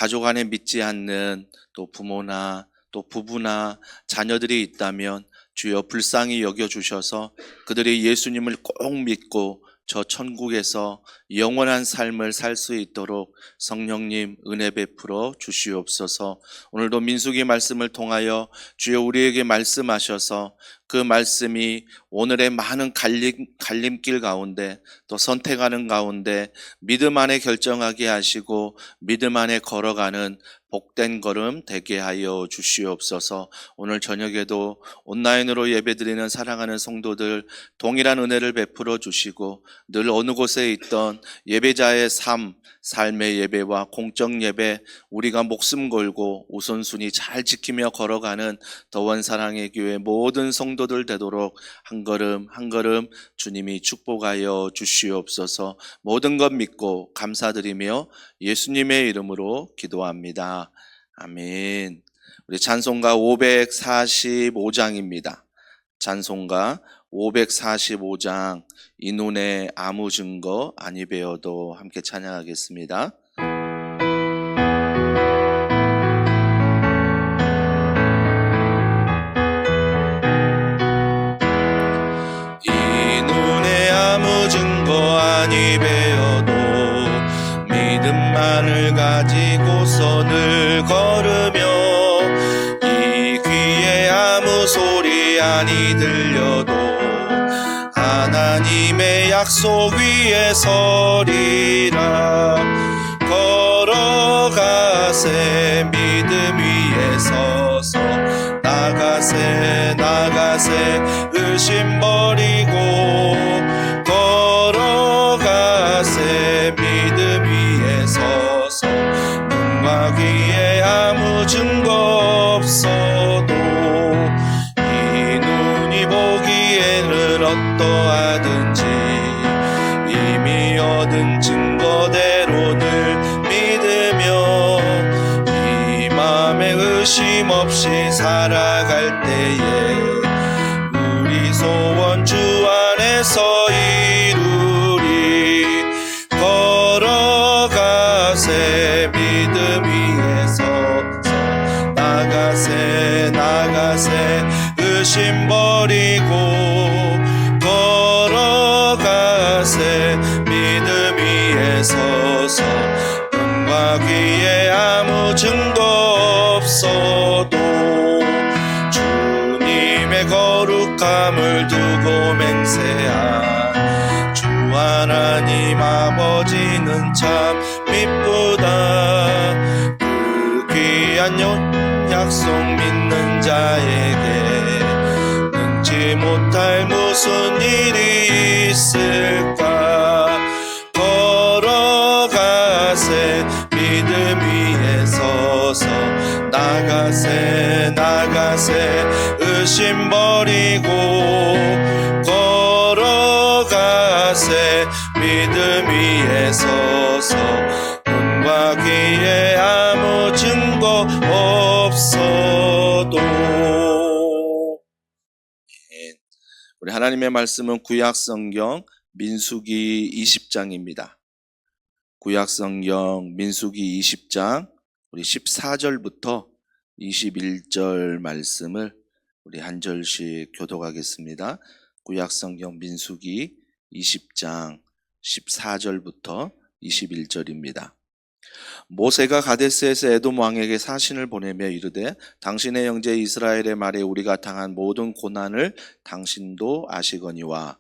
가족 안에 믿지 않는 또 부모나 또 부부나 자녀들이 있다면 주여 불쌍히 여겨주셔서 그들이 예수님을 꼭 믿고 저 천국에서 영원한 삶을 살 수 있도록 성령님 은혜 베풀어 주시옵소서. 오늘도 민수기 말씀을 통하여 주여 우리에게 말씀하셔서 그 말씀이 오늘의 많은 갈림길 가운데 또 선택하는 가운데 믿음 안에 결정하게 하시고 믿음 안에 걸어가는 복된 걸음 되게 하여 주시옵소서. 오늘 저녁에도 온라인으로 예배드리는 사랑하는 성도들 동일한 은혜를 베풀어 주시고 늘 어느 곳에 있던 예배자의 삶의 예배와 공적 예배 우리가 목숨 걸고 우선순위 잘 지키며 걸어가는 더원 사랑의 교회 모든 성도들 되도록 한 걸음 한 걸음 주님이 축복하여 주시옵소서. 모든 것 믿고 감사드리며 예수님의 이름으로 기도합니다. 아멘. 우리 찬송가 545장입니다. 찬송가 545장 이 눈에 아무 증거 아니 배워도 함께 찬양하겠습니다. 이 눈에 아무 증거 아니 배워도 믿음만을 가지고서 늘 걸으며 이 귀에 아무 소리 아니 들려도 하나님의 약속 위에 서리라. 걸어가세 믿음 위에 서서 나가세 의심 버리고 걸어가세 믿음 위에 서서 눈과 귀에 아무 증거 없어도 이 눈이 보기에는 어떠하든지 이미 얻은 증거대로 늘 믿으며 이 맘에 의심 없이 살아갈 때에 우리 소원 주 안에서 이루리. 걸어가세 믿음 위에 서서 나가세 의심 버리고 걸어가세 믿음 위에 서서 눈과 귀에 아무 증거 없어도 주님의 거룩함을 두고 맹세한 주 하나님 아버지는 참 미쁘다. 그 귀한 약속 믿는 자에게 능치 못할 무슨 일이 있을까. 걸어가세 믿음 위에 서서 나가세 의심 버리고 걸어가세 믿음 위에 서서 눈과 귀에 아무 증거 없어도. 우리 하나님의 말씀은 구약성경 민수기 20장입니다. 구약성경 민수기 20장 우리 14절부터 21절 말씀을 우리 한 절씩 교독하겠습니다. 구약성경 민수기 20장 14절부터 21절입니다. 모세가 가데스에서 에돔 왕에게 사신을 보내며 이르되 당신의 형제 이스라엘의 말에 우리가 당한 모든 고난을 당신도 아시거니와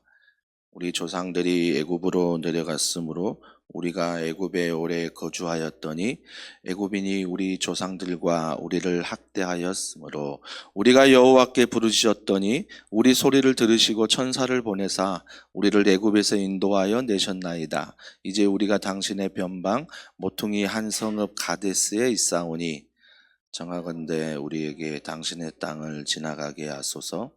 우리 조상들이 애굽으로 내려갔으므로 우리가 애굽에 오래 거주하였더니 애굽인이 우리 조상들과 우리를 학대하였으므로 우리가 여호와께 부르짖었더니 우리 소리를 들으시고 천사를 보내사 우리를 애굽에서 인도하여 내셨나이다. 이제 우리가 당신의 변방 모퉁이 한 성읍 가데스에 있사오니 정하건대 우리에게 당신의 땅을 지나가게 하소서.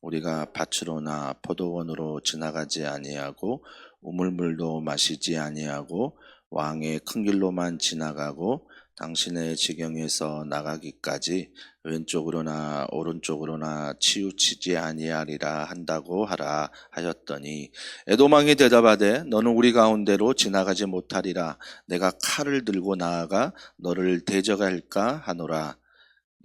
우리가 밭으로나 포도원으로 지나가지 아니하고 우물물도 마시지 아니하고 왕의 큰 길로만 지나가고 당신의 지경에서 나가기까지 왼쪽으로나 오른쪽으로나 치우치지 아니하리라 한다고 하라 하였더니 에돔 왕이 대답하되 너는 우리 가운데로 지나가지 못하리라. 내가 칼을 들고 나아가 너를 대적할까 하노라.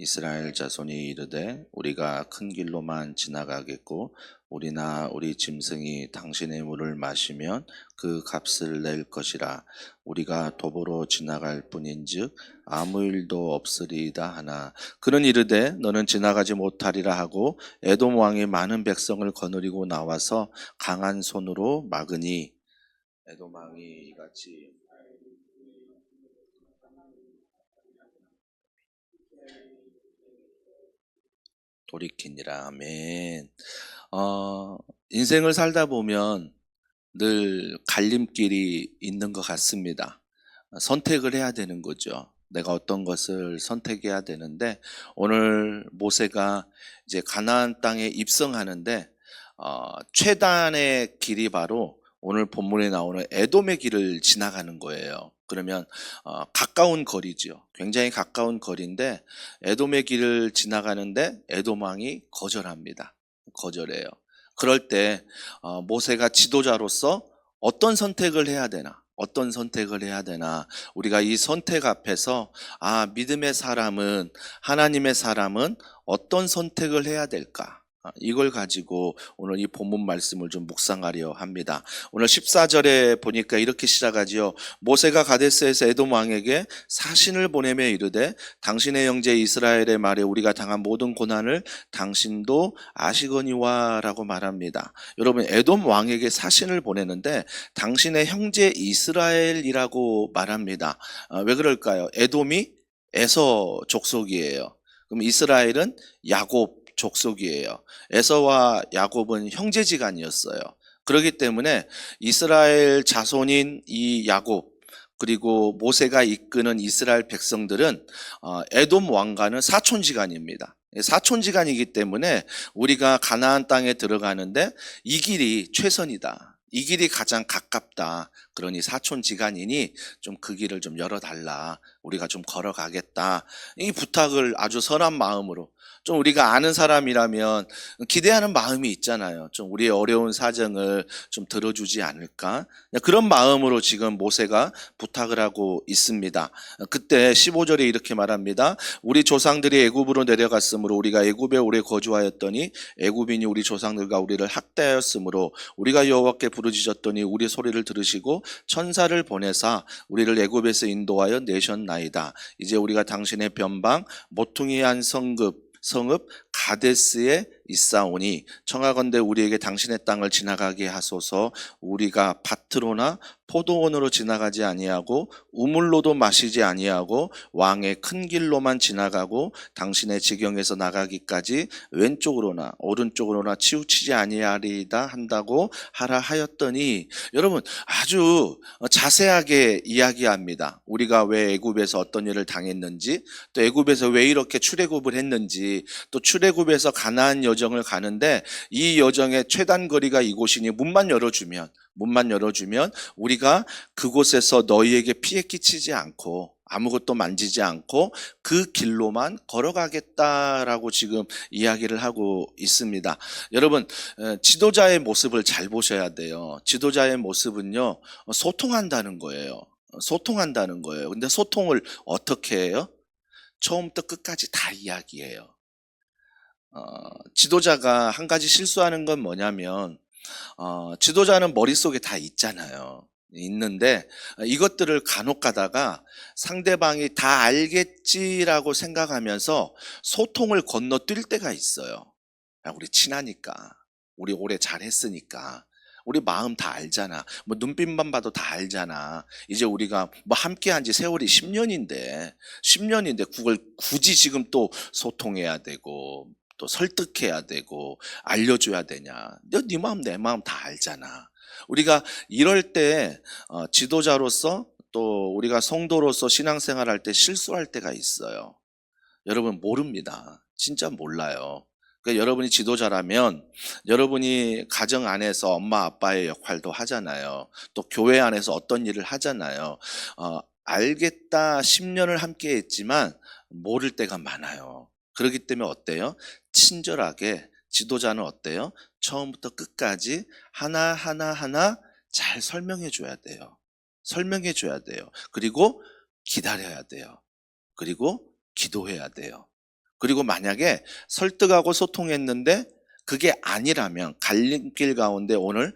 이스라엘 자손이 이르되 우리가 큰 길로만 지나가겠고 우리나 우리 짐승이 당신의 물을 마시면 그 값을 낼 것이라. 우리가 도보로 지나갈 뿐인즉 아무 일도 없으리이다 하나 그는 이르되 너는 지나가지 못하리라 하고 에돔 왕이 많은 백성을 거느리고 나와서 강한 손으로 막으니 에돔 왕이 이같이 돌이키니라. 아멘. 인생을 살다 보면 늘 갈림길이 있는 것 같습니다. 선택을 해야 되는 거죠. 내가 어떤 것을 선택해야 되는데 오늘 모세가 이제 가나안 땅에 입성하는데 최단의 길이 바로 오늘 본문에 나오는 에돔의 길을 지나가는 거예요. 그러면 가까운 거리죠. 굉장히 가까운 거리인데 에돔의 길을 지나가는데 에돔 왕이 거절합니다. 거절해요. 그럴 때 모세가 지도자로서 어떤 선택을 해야 되나? 어떤 선택을 해야 되나? 우리가 이 선택 앞에서 믿음의 사람은 하나님의 사람은 어떤 선택을 해야 될까? 이걸 가지고 오늘 이 본문 말씀을 좀 묵상하려 합니다. 오늘 14절에 보니까 이렇게 시작하지요. 모세가 가데스에서 에돔 왕에게 사신을 보내며 이르되 당신의 형제 이스라엘의 말에 우리가 당한 모든 고난을 당신도 아시거니와 라고 말합니다. 여러분 에돔 왕에게 사신을 보내는데 당신의 형제 이스라엘이라고 말합니다. 왜 그럴까요? 에돔이 에서 족속이에요. 그럼 이스라엘은 야곱 족속이에요. 에서와 야곱은 형제지간이었어요. 그렇기 때문에 이스라엘 자손인 이 야곱 그리고 모세가 이끄는 이스라엘 백성들은 에돔 왕과는 사촌지간입니다. 사촌지간이기 때문에 우리가 가나안 땅에 들어가는데 이 길이 최선이다. 이 길이 가장 가깝다. 그러니 사촌지간이니 좀 그 길을 좀 열어달라. 우리가 좀 걸어가겠다. 이 부탁을 아주 선한 마음으로 좀 우리가 아는 사람이라면 기대하는 마음이 있잖아요. 좀 우리의 어려운 사정을 좀 들어주지 않을까? 그런 마음으로 지금 모세가 부탁을 하고 있습니다. 그때 15절에 이렇게 말합니다. 우리 조상들이 애굽으로 내려갔으므로 우리가 애굽에 오래 거주하였더니 애굽인이 우리 조상들과 우리를 학대하였으므로 우리가 여호와께 부르짖었더니 우리 소리를 들으시고 천사를 보내사 우리를 애굽에서 인도하여 내셨나이다. 이제 우리가 당신의 변방 모퉁이 한 성읍 가데스에 있사오니 청하건대 우리에게 당신의 땅을 지나가게 하소서. 우리가 밭으로나 포도원으로 지나가지 아니하고 우물로도 마시지 아니하고 왕의 큰 길로만 지나가고 당신의 지경에서 나가기까지 왼쪽으로나 오른쪽으로나 치우치지 아니하리이다 한다고 하라 하였더니 여러분 아주 자세하게 이야기합니다. 우리가 왜 애굽에서 어떤 일을 당했는지 또 애굽에서 왜 이렇게 출애굽을 했는지 또 출애굽에서 가나안 여정을 가는데 이 여정의 최단 거리가 이곳이니 문만 열어주면 우리가 그곳에서 너희에게 피해 끼치지 않고 아무것도 만지지 않고 그 길로만 걸어가겠다라고 지금 이야기를 하고 있습니다. 여러분 지도자의 모습을 잘 보셔야 돼요. 지도자의 모습은요 소통한다는 거예요. 근데 소통을 어떻게 해요? 처음부터 끝까지 다 이야기해요. 지도자가 한 가지 실수하는 건 뭐냐면 지도자는 머릿속에 다 있는데 이것들을 간혹 가다가 상대방이 다 알겠지라고 생각하면서 소통을 건너뛸 때가 있어요. 우리 친하니까, 우리 오래 잘했으니까, 우리 마음 다 알잖아. 뭐 눈빛만 봐도 다 알잖아. 이제 우리가 뭐 함께한 지 세월이 10년인데 그걸 굳이 지금 또 소통해야 되고 또 설득해야 되고 알려줘야 되냐. 네 마음 내 마음 다 알잖아. 우리가 이럴 때 지도자로서 또 우리가 성도로서 신앙생활할 때 실수할 때가 있어요. 여러분 모릅니다. 진짜 몰라요. 그러니까 여러분이 지도자라면 여러분이 가정 안에서 엄마 아빠의 역할도 하잖아요. 또 교회 안에서 어떤 일을 하잖아요. 알겠다 10년을 함께 했지만 모를 때가 많아요. 그렇기 때문에 어때요? 친절하게 지도자는 어때요? 처음부터 끝까지 하나 잘 설명해 줘야 돼요. 설명해 줘야 돼요. 그리고 기다려야 돼요. 그리고 기도해야 돼요. 그리고 만약에 설득하고 소통했는데 그게 아니라면 갈림길 가운데 오늘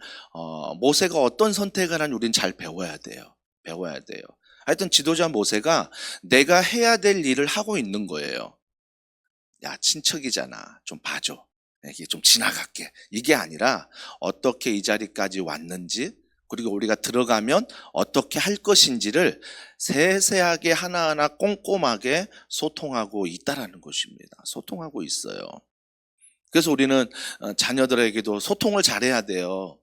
모세가 어떤 선택을 한 우린 잘 배워야 돼요. 배워야 돼요. 하여튼 지도자 모세가 내가 해야 될 일을 하고 있는 거예요. 야, 친척이잖아. 좀 봐줘. 이게 좀 지나갈게. 이게 아니라 어떻게 이 자리까지 왔는지, 그리고 우리가 들어가면 어떻게 할 것인지를 세세하게 하나하나 꼼꼼하게 소통하고 있다라는 것입니다. 소통하고 있어요. 그래서 우리는 자녀들에게도 소통을 잘해야 돼요.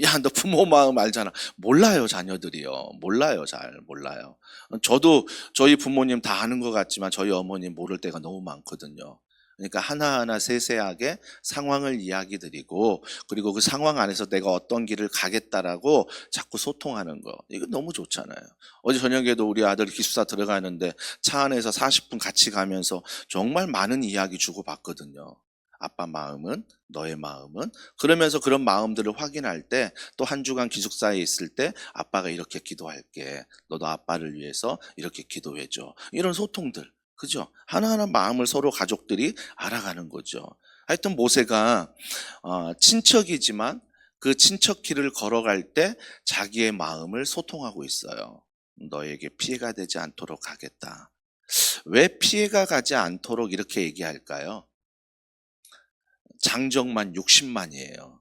야, 너 부모 마음 알잖아. 몰라요, 자녀들이요. 몰라요, 잘 몰라요. 저도 저희 부모님 다 아는 것 같지만 저희 어머님 모를 때가 너무 많거든요. 그러니까 하나하나 세세하게 상황을 이야기 드리고, 그리고 그 상황 안에서 내가 어떤 길을 가겠다라고 자꾸 소통하는 거. 이거 너무 좋잖아요. 어제 저녁에도 우리 아들 기숙사 들어가는데 차 안에서 40분 같이 가면서 정말 많은 이야기 주고받거든요. 아빠 마음은, 너의 마음은. 그러면서 그런 마음들을 확인할 때 또 한 주간 기숙사에 있을 때 아빠가 이렇게 기도할게. 너도 아빠를 위해서 이렇게 기도해줘. 이런 소통들. 그죠? 하나하나 마음을 서로 가족들이 알아가는 거죠. 하여튼 모세가 친척이지만 그 친척 길을 걸어갈 때 자기의 마음을 소통하고 있어요. 너에게 피해가 되지 않도록 하겠다. 왜 피해가 가지 않도록 이렇게 얘기할까요? 장정만 60만이에요.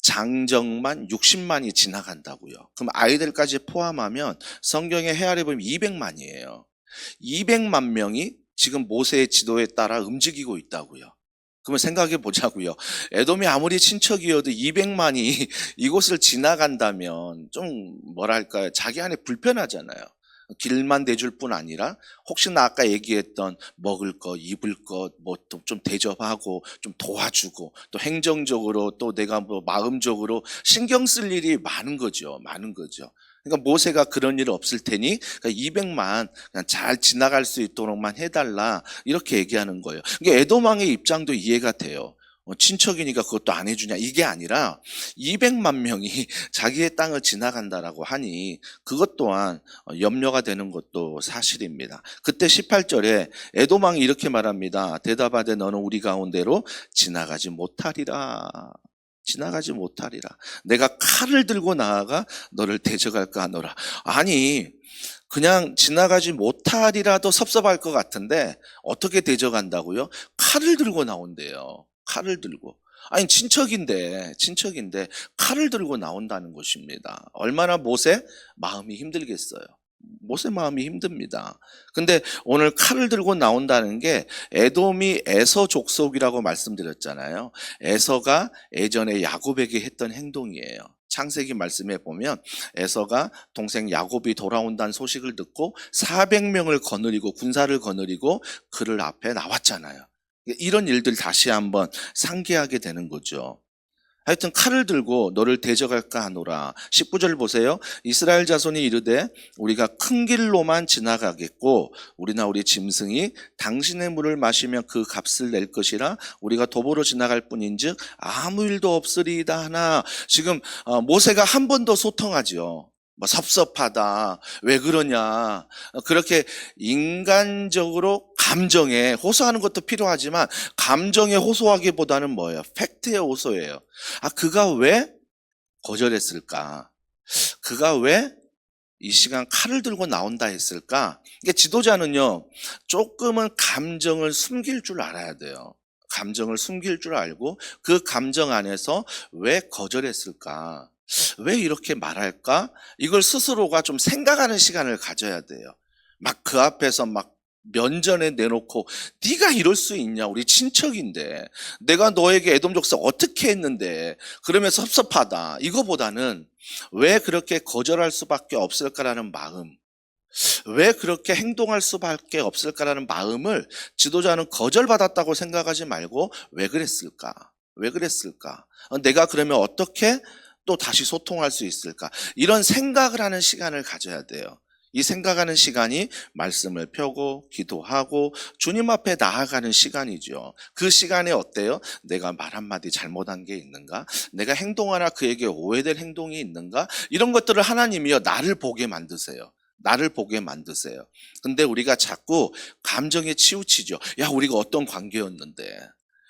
장정만 60만이 지나간다고요. 그럼 아이들까지 포함하면 성경에 헤아려 보면 200만이에요. 200만 명이 지금 모세의 지도에 따라 움직이고 있다고요. 그러면 생각해 보자고요. 에돔이 아무리 친척이어도 200만이 이곳을 지나간다면 좀 뭐랄까요? 자기 안에 불편하잖아요. 길만 대줄 뿐 아니라 혹시나 아까 얘기했던 먹을 것, 입을 것, 뭐 좀 대접하고 좀 도와주고 또 행정적으로 또 내가 뭐 마음적으로 신경 쓸 일이 많은 거죠. 많은 거죠. 그러니까 모세가 그런 일 없을 테니 200만 그냥 잘 지나갈 수 있도록만 해달라 이렇게 얘기하는 거예요. 그러니까 에돔 왕의 입장도 이해가 돼요. 친척이니까 그것도 안 해주냐 이게 아니라 200만 명이 자기의 땅을 지나간다라고 하니 그것 또한 염려가 되는 것도 사실입니다. 그때 18절에 에돔 왕이 이렇게 말합니다. 대답하되 너는 우리 가운데로 지나가지 못하리라. 지나가지 못하리라. 내가 칼을 들고 나아가 너를 대적할까 하노라. 아니 그냥 지나가지 못하리라도 섭섭할 것 같은데 어떻게 대적한다고요? 칼을 들고 나온대요. 칼을 들고. 아니 친척인데 칼을 들고 나온다는 것입니다. 얼마나 모세 마음이 힘들겠어요. 모세 마음이 힘듭니다. 근데 오늘 칼을 들고 나온다는 게 에돔이 에서 족속이라고 말씀드렸잖아요. 에서가 예전에 야곱에게 했던 행동이에요. 창세기 말씀에 보면 에서가 동생 야곱이 돌아온다는 소식을 듣고 400명을 거느리고 군사를 거느리고 그를 앞에 나왔잖아요. 이런 일들 다시 한번 상기하게 되는 거죠. 하여튼 칼을 들고 너를 대적할까 하노라. 19절 보세요. 이스라엘 자손이 이르되 우리가 큰 길로만 지나가겠고 우리나 우리 짐승이 당신의 물을 마시면 그 값을 낼 것이라 우리가 도보로 지나갈 뿐인즉 아무 일도 없으리이다 하나. 지금 모세가 한 번 더 소통하죠. 뭐 섭섭하다. 왜 그러냐. 그렇게 인간적으로 감정에 호소하는 것도 필요하지만 감정에 호소하기보다는 뭐예요? 팩트에 호소해요. 그가 왜 거절했을까? 그가 왜 이 시간 칼을 들고 나온다 했을까? 이게 지도자는요, 조금은 감정을 숨길 줄 알아야 돼요. 감정을 숨길 줄 알고 그 감정 안에서 왜 거절했을까? 왜 이렇게 말할까? 이걸 스스로가 좀 생각하는 시간을 가져야 돼요. 막 그 앞에서 막 면전에 내놓고 네가 이럴 수 있냐? 우리 친척인데 내가 너에게 에돔 족속 어떻게 했는데 그러면서 섭섭하다. 이거보다는 왜 그렇게 거절할 수밖에 없을까라는 마음. 왜 그렇게 행동할 수밖에 없을까라는 마음을 지도자는 거절받았다고 생각하지 말고 왜 그랬을까? 왜 그랬을까? 내가 그러면 어떻게 또 다시 소통할 수 있을까? 이런 생각을 하는 시간을 가져야 돼요. 이 생각하는 시간이 말씀을 펴고 기도하고 주님 앞에 나아가는 시간이죠. 그 시간에 어때요? 내가 말 한마디 잘못한 게 있는가? 내가 행동하나 그에게 오해될 행동이 있는가? 이런 것들을 하나님이요 나를 보게 만드세요. 나를 보게 만드세요. 근데 우리가 자꾸 감정에 치우치죠. 야, 우리가 어떤 관계였는데.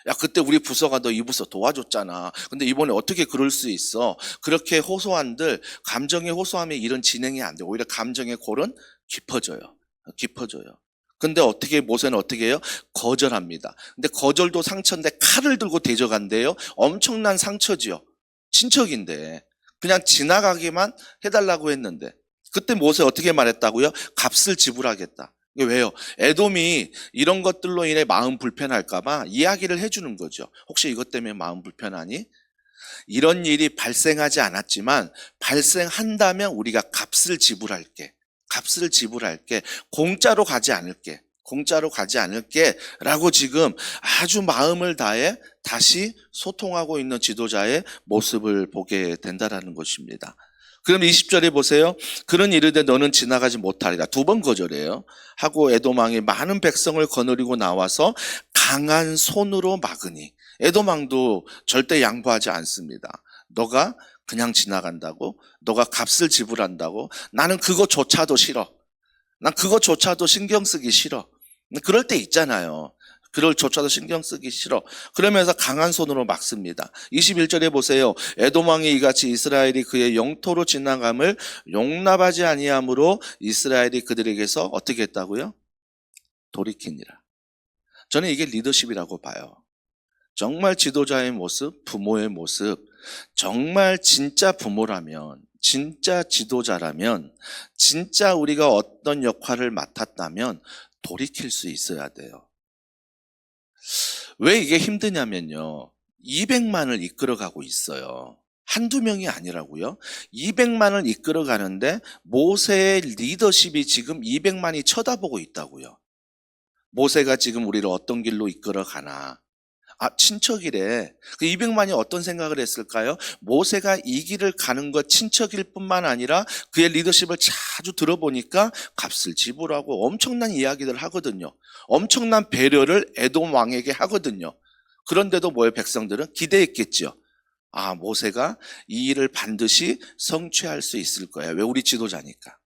야, 그때 우리 부서가 너 이 부서 도와줬잖아. 근데 이번에 어떻게 그럴 수 있어? 그렇게 호소한들 감정의 호소함이 이런 진행이 안 돼. 오히려 감정의 골은 깊어져요. 깊어져요. 근데 모세는 어떻게 해요? 거절합니다. 근데 거절도 상처인데 칼을 들고 대적한대요. 엄청난 상처지요. 친척인데 그냥 지나가기만 해달라고 했는데 그때 모세 어떻게 말했다고요? 값을 지불하겠다. 이게 왜요? 에돔이 이런 것들로 인해 마음 불편할까봐 이야기를 해주는 거죠. 혹시 이것 때문에 마음 불편하니? 이런 일이 발생하지 않았지만 발생한다면 우리가 값을 지불할게. 값을 지불할게. 공짜로 가지 않을게. 공짜로 가지 않을게. 라고 지금 아주 마음을 다해 다시 소통하고 있는 지도자의 모습을 보게 된다는 것입니다. 그럼 20절에 보세요. 그런 이르되 너는 지나가지 못하리라. 두 번 거절해요. 하고 에돔 왕이 많은 백성을 거느리고 나와서 강한 손으로 막으니 에돔 왕도 절대 양보하지 않습니다. 너가 그냥 지나간다고? 너가 값을 지불한다고? 나는 그거조차도 싫어. 난 그거조차도 신경 쓰기 싫어. 그럴 때 있잖아요. 그럴 조차도 신경 쓰기 싫어. 그러면서 강한 손으로 막습니다. 21절에 보세요. 에돔 왕이 이같이 이스라엘이 그의 영토로 지나감을 용납하지 아니하므로 이스라엘이 그들에게서 어떻게 했다고요? 돌이키니라. 저는 이게 리더십이라고 봐요. 정말 지도자의 모습, 부모의 모습, 정말 진짜 부모라면, 진짜 지도자라면, 진짜 우리가 어떤 역할을 맡았다면 돌이킬 수 있어야 돼요. 왜 이게 힘드냐면요. 200만을 이끌어가고 있어요. 한두 명이 아니라고요. 200만을 이끌어가는데 모세의 리더십이 지금 200만이 쳐다보고 있다고요. 모세가 지금 우리를 어떤 길로 이끌어가나. 친척이래. 그 200만이 어떤 생각을 했을까요? 모세가 이 길을 가는 것 친척일 뿐만 아니라 그의 리더십을 자주 들어보니까 값을 지불하고 엄청난 이야기를 하거든요. 엄청난 배려를 에돔 왕에게 하거든요. 그런데도 뭐예요? 백성들은 기대했겠죠. 모세가 이 일을 반드시 성취할 수 있을 거야. 왜? 우리 지도자니까.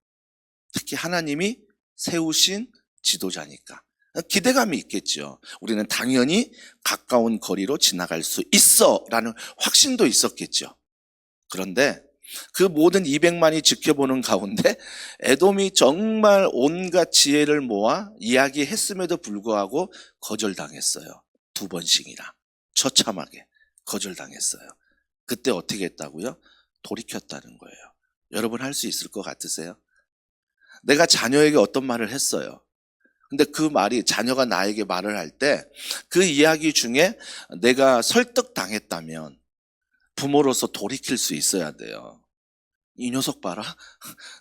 특히 하나님이 세우신 지도자니까. 기대감이 있겠죠. 우리는 당연히 가까운 거리로 지나갈 수 있어 라는 확신도 있었겠죠. 그런데 그 모든 200만이 지켜보는 가운데 에돔이 정말 온갖 지혜를 모아 이야기했음에도 불구하고 거절당했어요. 2번씩이나 처참하게 거절당했어요. 그때 어떻게 했다고요? 돌이켰다는 거예요. 여러분 할 수 있을 것 같으세요? 내가 자녀에게 어떤 말을 했어요. 근데 그 말이 자녀가 나에게 말을 할 때 그 이야기 중에 내가 설득당했다면 부모로서 돌이킬 수 있어야 돼요. 이 녀석 봐라.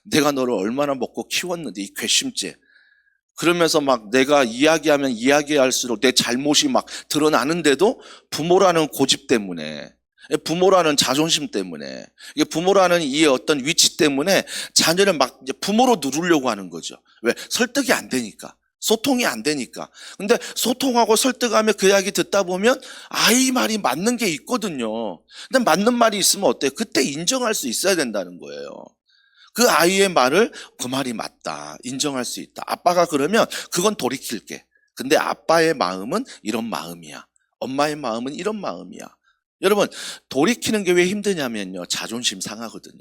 내가 너를 얼마나 먹고 키웠는데 이 괘씸죄. 그러면서 막 내가 이야기하면 이야기할수록 내 잘못이 막 드러나는데도 부모라는 고집 때문에 부모라는 자존심 때문에 부모라는 이 어떤 위치 때문에 자녀를 막 이제 부모로 누르려고 하는 거죠. 왜? 설득이 안 되니까. 소통이 안 되니까. 근데 소통하고 설득하며 그 이야기 듣다 보면 아이 말이 맞는 게 있거든요. 근데 맞는 말이 있으면 어때요? 그때 인정할 수 있어야 된다는 거예요. 그 아이의 말을 그 말이 맞다. 인정할 수 있다. 아빠가 그러면 그건 돌이킬게. 근데 아빠의 마음은 이런 마음이야. 엄마의 마음은 이런 마음이야. 여러분, 돌이키는 게 왜 힘드냐면요. 자존심 상하거든요.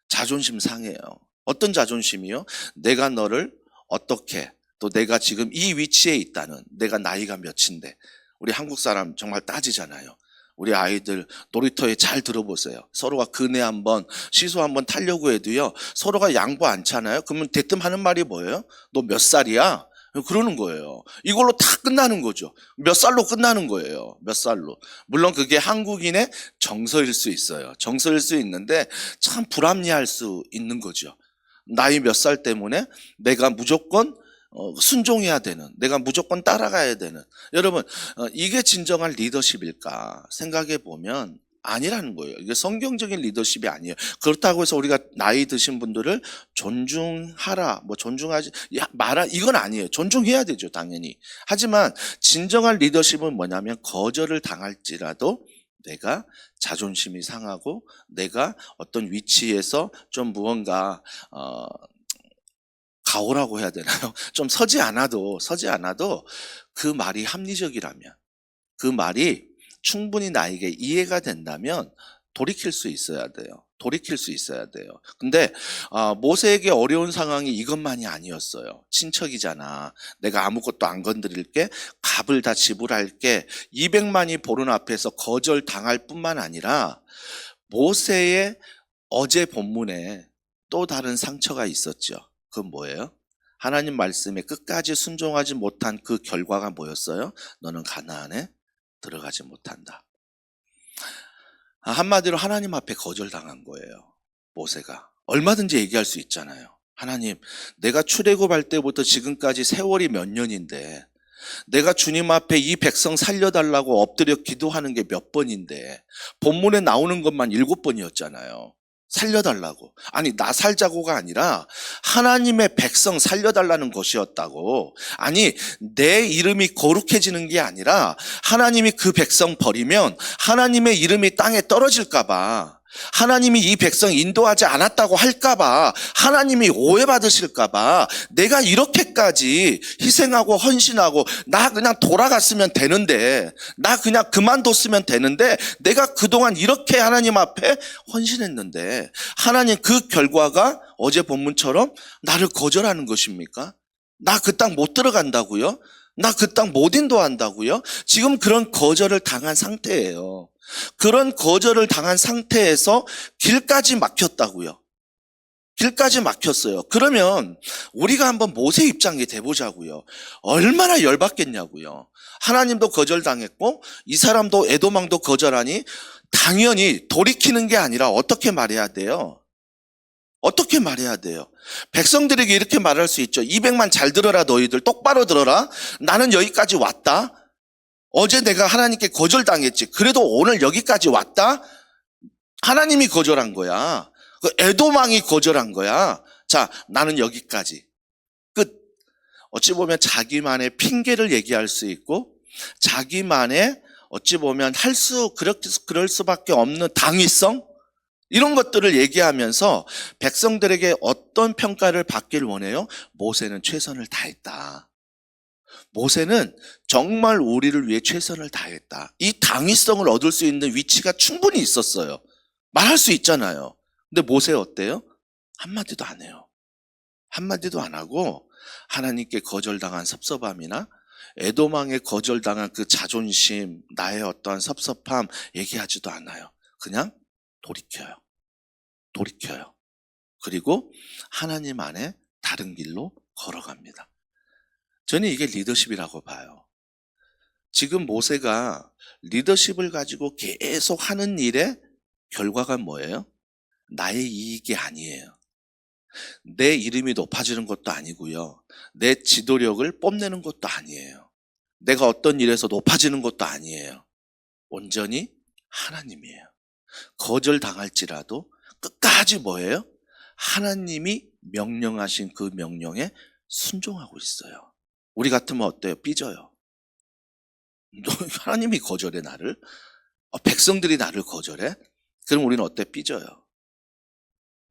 자존심 상해요. 어떤 자존심이요? 내가 너를 어떻게 또 내가 지금 이 위치에 있다는 내가 나이가 몇인데 우리 한국 사람 정말 따지잖아요. 우리 아이들 놀이터에 잘 들어보세요. 서로가 그네 한번 시소 한번 타려고 해도요. 서로가 양보 않잖아요. 그러면 대뜸 하는 말이 뭐예요? 너 몇 살이야? 그러는 거예요. 이걸로 다 끝나는 거죠. 몇 살로 끝나는 거예요. 몇 살로. 물론 그게 한국인의 정서일 수 있어요. 정서일 수 있는데 참 불합리할 수 있는 거죠. 나이 몇 살 때문에 내가 무조건 순종해야 되는, 내가 무조건 따라가야 되는. 여러분, 이게 진정한 리더십일까 생각해 보면 아니라는 거예요. 이게 성경적인 리더십이 아니에요. 그렇다고 해서 우리가 나이 드신 분들을 존중하라, 뭐 존중하지 마라, 이건 아니에요. 존중해야 되죠, 당연히. 하지만 진정한 리더십은 뭐냐면 거절을 당할지라도 내가 자존심이 상하고 내가 어떤 위치에서 좀 무언가 가오라고 해야 되나요? 좀 서지 않아도 그 말이 합리적이라면, 그 말이 충분히 나에게 이해가 된다면 돌이킬 수 있어야 돼요. 돌이킬 수 있어야 돼요. 근데 모세에게 어려운 상황이 이것만이 아니었어요. 친척이잖아. 내가 아무것도 안 건드릴게. 값을 다 지불할게. 200만이 보는 앞에서 거절당할 뿐만 아니라 모세의 어제 본문에 또 다른 상처가 있었죠. 그건 뭐예요? 하나님 말씀에 끝까지 순종하지 못한 그 결과가 뭐였어요? 너는 가나안에 들어가지 못한다. 한마디로 하나님 앞에 거절당한 거예요. 모세가. 얼마든지 얘기할 수 있잖아요. 하나님, 내가 출애굽할 때부터 지금까지 세월이 몇 년인데 내가 주님 앞에 이 백성 살려달라고 엎드려 기도하는 게 몇 번인데 본문에 나오는 것만 7번이었잖아요. 살려달라고. 아니, 나 살자고가 아니라 하나님의 백성 살려달라는 것이었다고. 아니, 내 이름이 거룩해지는 게 아니라 하나님이 그 백성 버리면 하나님의 이름이 땅에 떨어질까봐, 하나님이 이 백성 인도하지 않았다고 할까봐, 하나님이 오해받으실까봐 내가 이렇게까지 희생하고 헌신하고 나 그냥 돌아갔으면 되는데, 나 그냥 그만뒀으면 되는데 내가 그동안 이렇게 하나님 앞에 헌신했는데 하나님 그 결과가 어제 본문처럼 나를 거절하는 것입니까? 나 그 땅 못 들어간다고요? 나 그 땅 못 인도한다고요? 지금 그런 거절을 당한 상태예요. 그런 거절을 당한 상태에서 길까지 막혔다고요. 길까지 막혔어요. 그러면 우리가 한번 모세 입장에 대보자고요. 얼마나 열받겠냐고요. 하나님도 거절당했고 이 사람도 에도망도 거절하니 당연히 돌이키는 게 아니라 어떻게 말해야 돼요? 어떻게 말해야 돼요? 백성들에게 이렇게 말할 수 있죠. 200만 잘 들어라, 너희들 똑바로 들어라. 나는 여기까지 왔다. 어제 내가 하나님께 거절당했지. 그래도 오늘 여기까지 왔다? 하나님이 거절한 거야. 그 에도망이 거절한 거야. 자, 나는 여기까지. 끝. 어찌 보면 자기만의 핑계를 얘기할 수 있고 자기만의 어찌 보면 그럴 수밖에 없는 당위성? 이런 것들을 얘기하면서 백성들에게 어떤 평가를 받기를 원해요? 모세는 최선을 다했다. 모세는 정말 우리를 위해 최선을 다했다. 이 당위성을 얻을 수 있는 위치가 충분히 있었어요. 말할 수 있잖아요. 근데 모세 어때요? 한마디도 안 해요. 한마디도 안 하고 하나님께 거절당한 섭섭함이나 에도망에 거절당한 그 자존심, 나의 어떠한 섭섭함 얘기하지도 않아요. 그냥 돌이켜요. 돌이켜요. 그리고 하나님 안에 다른 길로 걸어갑니다. 저는 이게 리더십이라고 봐요. 지금 모세가 리더십을 가지고 계속 하는 일의 결과가 뭐예요? 나의 이익이 아니에요. 내 이름이 높아지는 것도 아니고요. 내 지도력을 뽐내는 것도 아니에요. 내가 어떤 일에서 높아지는 것도 아니에요. 온전히 하나님이에요. 거절당할지라도 끝까지 뭐예요? 하나님이 명령하신 그 명령에 순종하고 있어요. 우리 같으면 어때요? 삐져요. 하나님이 거절해 나를? 백성들이 나를 거절해? 그럼 우리는 어때? 삐져요.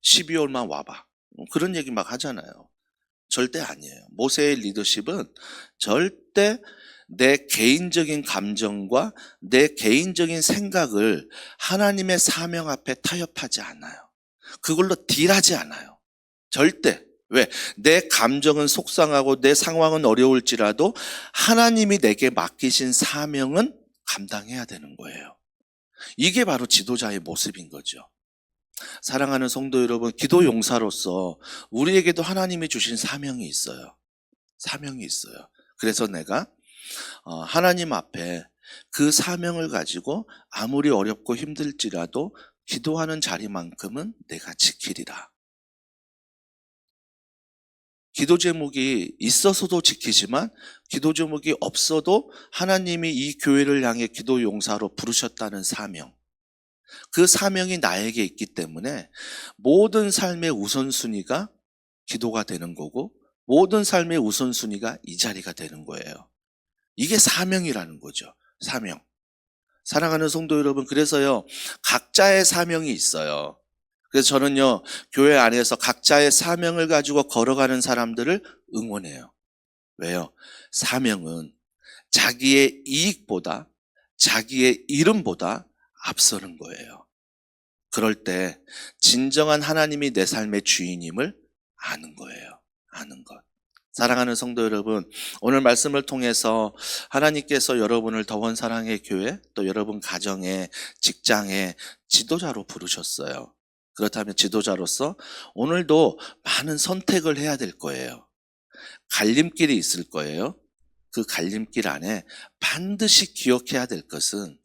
12월만 와봐. 그런 얘기 막 하잖아요. 절대 아니에요. 모세의 리더십은 절대 내 개인적인 감정과 내 개인적인 생각을 하나님의 사명 앞에 타협하지 않아요. 그걸로 딜하지 않아요. 절대. 왜? 내 감정은 속상하고 내 상황은 어려울지라도 하나님이 내게 맡기신 사명은 감당해야 되는 거예요. 이게 바로 지도자의 모습인 거죠. 사랑하는 성도 여러분, 기도 용사로서 우리에게도 하나님이 주신 사명이 있어요. 사명이 있어요. 그래서 내가 하나님 앞에 그 사명을 가지고 아무리 어렵고 힘들지라도 기도하는 자리만큼은 내가 지키리라. 기도 제목이 있어서도 지키지만 기도 제목이 없어도 하나님이 이 교회를 향해 기도 용사로 부르셨다는 사명. 그 사명이 나에게 있기 때문에 모든 삶의 우선순위가 기도가 되는 거고 모든 삶의 우선순위가 이 자리가 되는 거예요. 이게 사명이라는 거죠. 사명. 사랑하는 성도 여러분, 그래서요, 각자의 사명이 있어요. 그래서 저는요, 교회 안에서 각자의 사명을 가지고 걸어가는 사람들을 응원해요. 왜요? 사명은 자기의 이익보다 자기의 이름보다 앞서는 거예요. 그럴 때 진정한 하나님이 내 삶의 주인임을 아는 거예요. 아는 것. 사랑하는 성도 여러분, 오늘 말씀을 통해서 하나님께서 여러분을 더원 사랑의 교회, 또 여러분 가정에, 직장에 지도자로 부르셨어요. 그렇다면 지도자로서 오늘도 많은 선택을 해야 될 거예요. 갈림길이 있을 거예요. 그 갈림길 안에 반드시 기억해야 될 것은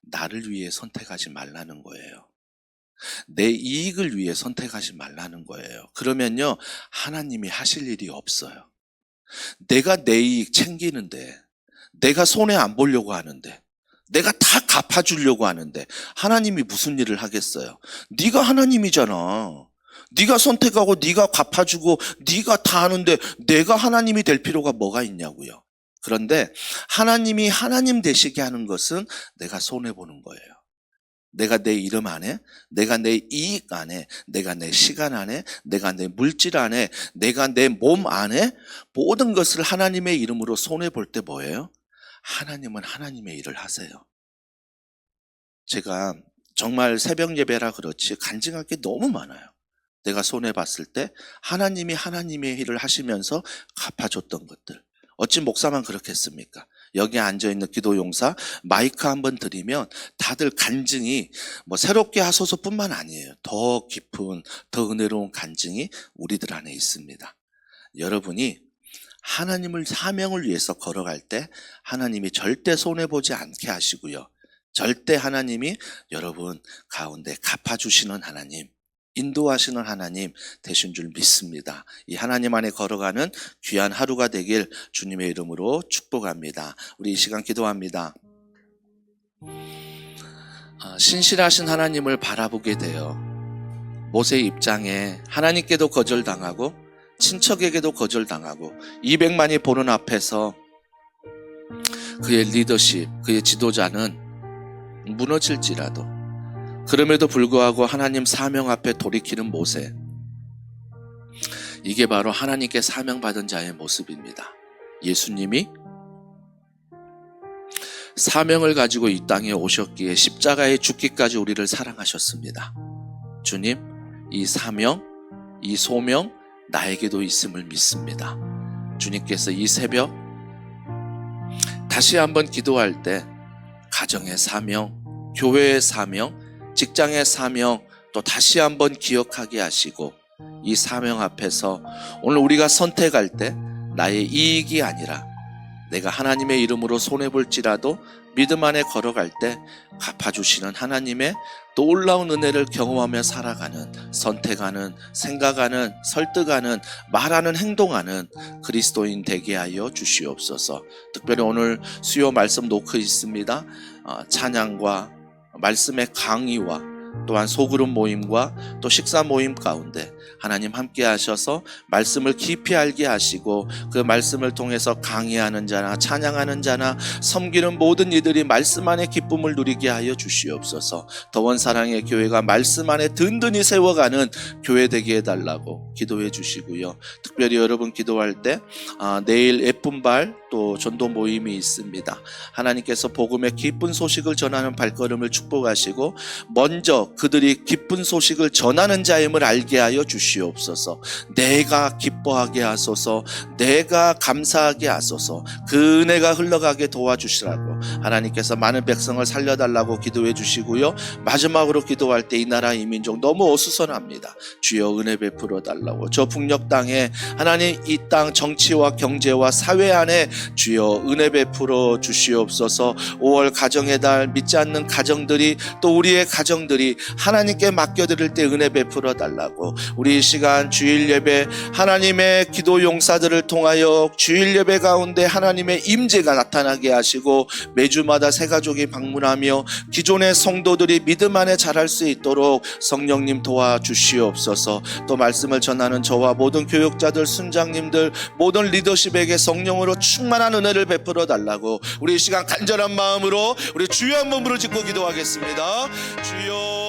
나를 위해 선택하지 말라는 거예요. 내 이익을 위해 선택하지 말라는 거예요. 그러면요, 하나님이 하실 일이 없어요. 내가 내 이익 챙기는데, 내가 손해 안 보려고 하는데, 내가 다 갚아주려고 하는데 하나님이 무슨 일을 하겠어요? 네가 하나님이잖아. 네가 선택하고 네가 갚아주고 네가 다 하는데 내가 하나님이 될 필요가 뭐가 있냐고요. 그런데 하나님이 하나님 되시게 하는 것은 내가 손해보는 거예요. 내가 내 이름 안에, 내가 내 이익 안에, 내가 내 시간 안에, 내가 내 물질 안에, 내가 내 몸 안에 모든 것을 하나님의 이름으로 손해볼 때 뭐예요? 하나님은 하나님의 일을 하세요. 제가 정말 새벽 예배라 그렇지 간증할 게 너무 많아요. 내가 손해봤을 때 하나님이 하나님의 일을 하시면서 갚아줬던 것들. 어찌 목사만 그렇겠습니까? 여기 앉아있는 기도 용사 마이크 한번 드리면 다들 간증이 뭐 새롭게 하소서뿐만 아니에요. 더 깊은, 더 은혜로운 간증이 우리들 안에 있습니다. 여러분이 하나님을 사명을 위해서 걸어갈 때 하나님이 절대 손해보지 않게 하시고요. 절대 하나님이 여러분 가운데 갚아주시는 하나님, 인도하시는 하나님 되신 줄 믿습니다. 이 하나님 안에 걸어가는 귀한 하루가 되길 주님의 이름으로 축복합니다. 우리 이 시간 기도합니다. 신실하신 하나님을 바라보게 되어 모세의 입장에 하나님께도 거절당하고 친척에게도 거절당하고 200만이 보는 앞에서 그의 리더십, 그의 지도자는 무너질지라도 그럼에도 불구하고 하나님 사명 앞에 돌이키는 모세, 이게 바로 하나님께 사명받은 자의 모습입니다. 예수님이 사명을 가지고 이 땅에 오셨기에 십자가에 죽기까지 우리를 사랑하셨습니다. 주님, 이 사명, 이 소명 나에게도 있음을 믿습니다. 주님께서 이 새벽 다시 한번 기도할 때 가정의 사명, 교회의 사명, 직장의 사명 또 다시 한번 기억하게 하시고 이 사명 앞에서 오늘 우리가 선택할 때 나의 이익이 아니라 내가 하나님의 이름으로 손해볼지라도 믿음 안에 걸어갈 때 갚아주시는 하나님의 놀라운 은혜를 경험하며 살아가는, 선택하는, 생각하는, 설득하는, 말하는, 행동하는 그리스도인 되게 하여 주시옵소서. 특별히 오늘 수요 말씀 노크 있습니다. 찬양과 말씀의 강의와 또한 소그룹 모임과 또 식사 모임 가운데 하나님 함께 하셔서 말씀을 깊이 알게 하시고 그 말씀을 통해서 강의하는 자나 찬양하는 자나 섬기는 모든 이들이 말씀 안에 기쁨을 누리게 하여 주시옵소서. 더원 사랑의 교회가 말씀 안에 든든히 세워가는 교회 되게 해달라고 기도해 주시고요. 특별히 여러분 기도할 때 내일 예쁜발 또 전도 모임이 있습니다. 하나님께서 복음의 기쁜 소식을 전하는 발걸음을 축복하시고 먼저 그들이 기쁜 소식을 전하는 자임을 알게 하여 주시옵소서. 내가 기뻐하게 하소서, 내가 감사하게 하소서, 그 은혜가 흘러가게 도와주시라고 하나님께서 많은 백성을 살려달라고 기도해 주시고요. 마지막으로 기도할 때 이 나라 이 민족 너무 어수선합니다. 주여 은혜 베풀어 달라고. 저 북녘 땅에 하나님 이 땅 정치와 경제와 사회 안에 주여 은혜 베풀어 주시옵소서. 5월 가정의 달 믿지 않는 가정들이 또 우리의 가정들이 일들이 하나님께 맡겨드릴 때 은혜 베풀어 달라고, 우리 이 시간 주일 예배 하나님의 기도 용사들을 통하여 주일 예배 가운데 하나님의 임재가 나타나게 하시고, 매주마다 새 가족이 방문하며 기존의 성도들이 믿음 안에 자랄 수 있도록 성령님 도와주시옵소서. 또 말씀을 전하는 저와 모든 교육자들, 순장님들, 모든 리더십에게 성령으로 충만한 은혜를 베풀어 달라고, 우리 이 시간 간절한 마음으로 우리 주여 한 번 부르짖고 기도하겠습니다. 주여